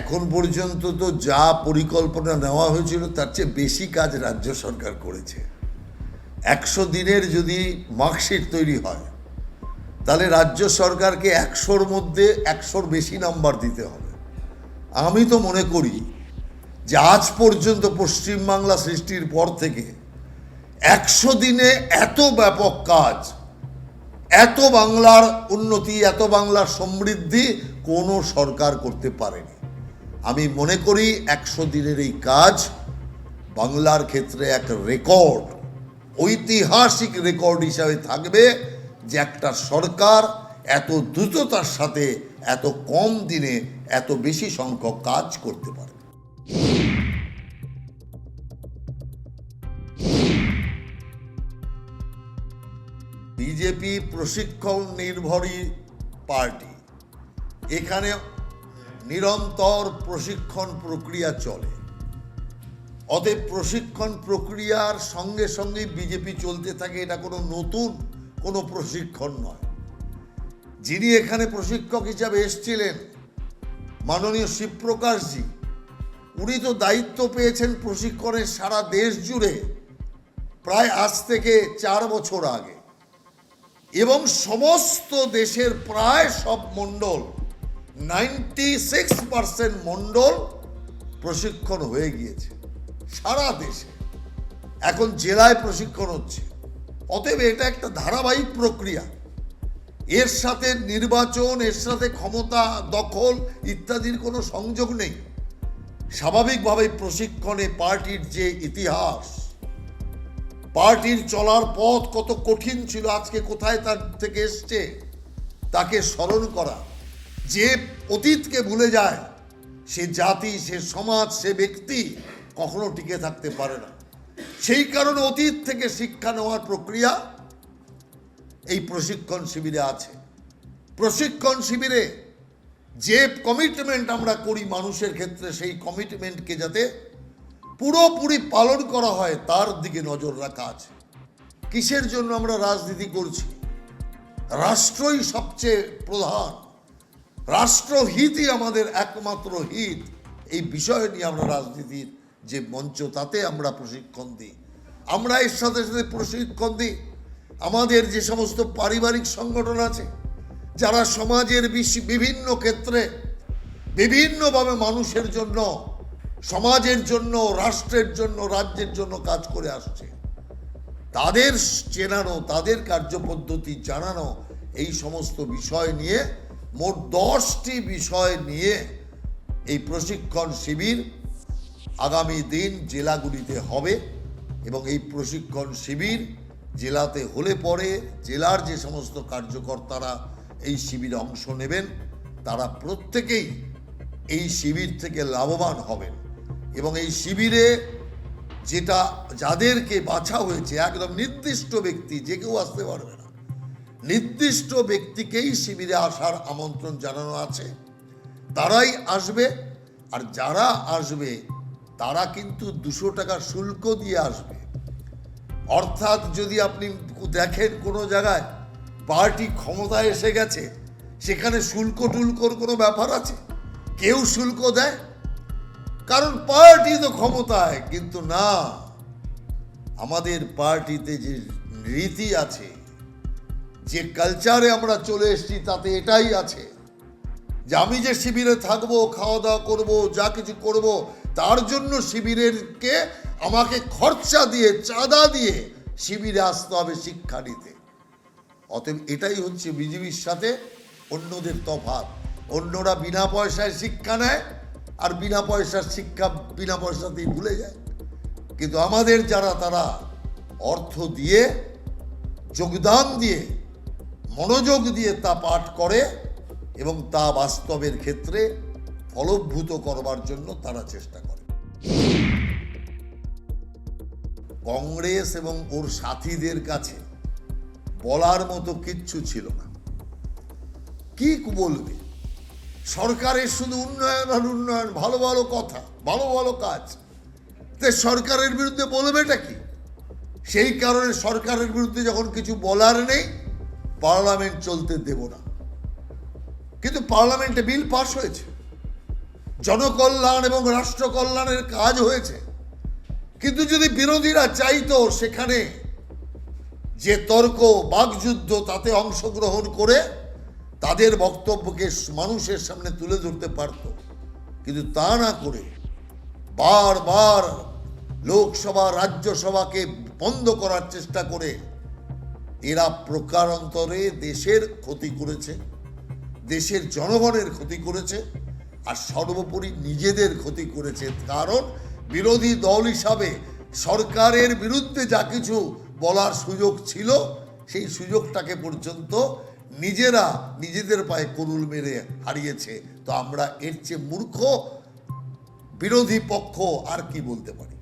এখন পর্যন্ত তো যা পরিকল্পনা নেওয়া হয়েছিল তার চেয়ে বেশি কাজ রাজ্য সরকার করেছে। 100 দিনের যদি মার্কশিট তৈরি হয় তাহলে রাজ্য সরকারকে 100-র মধ্যে 100-র বেশি নাম্বার দিতে হবে। আমি তো মনে করি যে আজ পর্যন্ত পশ্চিমবাংলা সৃষ্টির পর থেকে 100 দিনে এত ব্যাপক কাজ, এত বাংলার উন্নতি, এত বাংলার সমৃদ্ধি কোনো সরকার করতে পারেনি। আমি মনে করি 100 দিনের এই কাজ বাংলার ক্ষেত্রে এক রেকর্ড, ঐতিহাসিক রেকর্ড হিসাবে থাকবে যে একটা সরকার এত দ্রুততার সাথে এত কম দিনে এত বেশি সংখ্যক কাজ করতে পারে। বিজেপি প্রশিক্ষণ নির্ভরী পার্টি, এখানে নিরন্তর প্রশিক্ষণ প্রক্রিয়া চলে। অতএব প্রশিক্ষণ প্রক্রিয়ার সঙ্গে সঙ্গে বিজেপি চলতে থাকে, এটা কোনো নতুন কোনো প্রশিক্ষণ নয়। যিনি এখানে প্রশিক্ষক হিসাবে এসেছিলেন মাননীয় শিবপ্রকাশজি, উনি তো দায়িত্ব পেয়েছেন প্রশিক্ষণের সারা দেশ জুড়ে প্রায় আজ থেকে 4 বছর আগে, এবং সমস্ত দেশের প্রায় সব মণ্ডল 96% মণ্ডল প্রশিক্ষণ হয়ে গিয়েছে সারা দেশে। এখন জেলায় প্রশিক্ষণ হচ্ছে। অতএব এটা একটা ধারাবাহিক প্রক্রিয়া। এর সাথে নির্বাচন, এর সাথে ক্ষমতা দখল ইত্যাদির কোনো সংযোগ নেই। স্বাভাবিকভাবে প্রশিক্ষণে পার্টির যে ইতিহাস, পার্টির চলার পথ কত কঠিন ছিল, আজকে কোথায় তার থেকে এসছে তাকে স্মরণ করা। যে অতীতকে ভুলে যায় সে জাতি, সে সমাজ, সে ব্যক্তি কখনো টিকে থাকতে পারে না। সেই কারণে অতীত থেকে শিক্ষা নেওয়ার প্রক্রিয়া এই প্রশিক্ষণ শিবিরে আছে। প্রশিক্ষণ শিবিরে যে কমিটমেন্ট আমরা করি মানুষের ক্ষেত্রে, সেই কমিটমেন্টকে যাতে পুরোপুরি পালন করা হয় তার দিকে নজর রাখা আছে। কিসের জন্য আমরা রাজনীতি করছি? রাষ্ট্রই সবচেয়ে প্রধান, রাষ্ট্রহিতই আমাদের একমাত্র হিত। এই বিষয় নিয়ে আমরা রাজনীতির যে মঞ্চ, তাতে আমরা প্রশিক্ষণ দিই। আমরা এর সাথে সাথে প্রশিক্ষণ দিই আমাদের যে সমস্ত পারিবারিক সংগঠন আছে, যারা সমাজের বিভিন্ন ক্ষেত্রে বিভিন্নভাবে মানুষের জন্য, সমাজের জন্য, রাষ্ট্রের জন্য, রাজ্যের জন্য কাজ করে আসছে। তাদের চেনানো, তাদের কার্যপদ্ধতি জানানো, এই সমস্ত বিষয় নিয়ে মোট 10টি বিষয় নিয়ে এই প্রশিক্ষণ শিবির আগামী দিন জেলাগুলিতে হবে। এবং এই প্রশিক্ষণ শিবির জেলাতে হলে পরে জেলার যে সমস্ত কার্যকর্তারা এই শিবিরে অংশ নেবেন তারা প্রত্যেকেই এই শিবির থেকে লাভবান হবেন। এবং এই শিবিরে যেটা যাদেরকে বাছা হয়েছে, একদম নির্দিষ্ট ব্যক্তি, যে কেউ আসতে পারবে না, নির্দিষ্ট ব্যক্তিকেই শিবিরে আসার আমন্ত্রণ জানানো আছে, তারাই আসবে। আর যারা আসবে তারা কিন্তু 200 টাকা শুল্ক দিয়ে আসবে। অর্থাৎ যদি আপনি দেখেন কোনো জায়গায় পার্টি ক্ষমতায় এসে গেছে, সেখানে শুল্ক টুল্কর কোনো ব্যাপার আছে? কেউ শুল্ক দেয়? কারণ পার্টি তো ক্ষমতায়। কিন্তু না, আমাদের পার্টিতে যে রীতি আছে, যে কালচারে আমরা চলে এসেছি, তাতে এটাই আছে যে আমি যে শিবিরে থাকবো, খাওয়া দাওয়া করবো, যা কিছু করব, তার জন্য শিবিরেরকে আমাকে খরচা দিয়ে, চাঁদা দিয়ে শিবিরে আসতে হবে শিক্ষা নিতে। অতএব এটাই হচ্ছে বিজেপির সাথে অন্যদের তফাৎ। অন্যরা বিনা পয়সায় শিক্ষা নেয় আর বিনা পয়সার শিক্ষা বিনা পয়সাতেই ভুলে যায়। কিন্তু আমাদের যারা, তারা অর্থ দিয়ে, যোগদান দিয়ে, মনোযোগ দিয়ে তা পাঠ করে এবং তা বাস্তবের ক্ষেত্রে ফলভূত করবার জন্য তারা চেষ্টা করে। কংগ্রেস এবং ওর সাথীদের কাছে বলার মতো কিচ্ছু ছিল না। কি বলবে? সরকারের শুধু উন্নয়ন আর উন্নয়ন, ভালো ভালো কথা, ভালো ভালো কাজ। তে সরকারের বিরুদ্ধে বলবেটা কি? সেই কারণে সরকারের বিরুদ্ধে যখন কিছু বলার নেই, পার্লামেন্ট চলতে দেব না। কিন্তু পার্লামেন্টে বিল পাস হয়েছে, জনকল্যাণ এবং রাষ্ট্র কল্যাণের কাজ হয়েছে। কিন্তু যদি বিরোধীরা চাইতো সেখানে যে তর্ক বাকযুদ্ধ তাতে অংশগ্রহণ করে তাদের বক্তব্যকে মানুষের সামনে তুলে ধরতে পারত, কিন্তু তা না করে বারবার লোকসভা রাজ্যসভাকে বন্ধ করার চেষ্টা করে এরা প্রকারান্তরে দেশের ক্ষতি করেছে, দেশের জনগণের ক্ষতি করেছে, আর সর্বোপরি নিজেদের ক্ষতি করেছে। কারণ বিরোধী দল হিসাবে সরকারের বিরুদ্ধে যা কিছু বলার সুযোগ ছিল সেই সুযোগটাকে পর্যন্ত নিজেরা নিজেদের পায়ে কুড়ুল মেরে হারিয়েছে। তো আমরা এর চেয়ে মূর্খ বিরোধী পক্ষ আর কি বলতে পারি?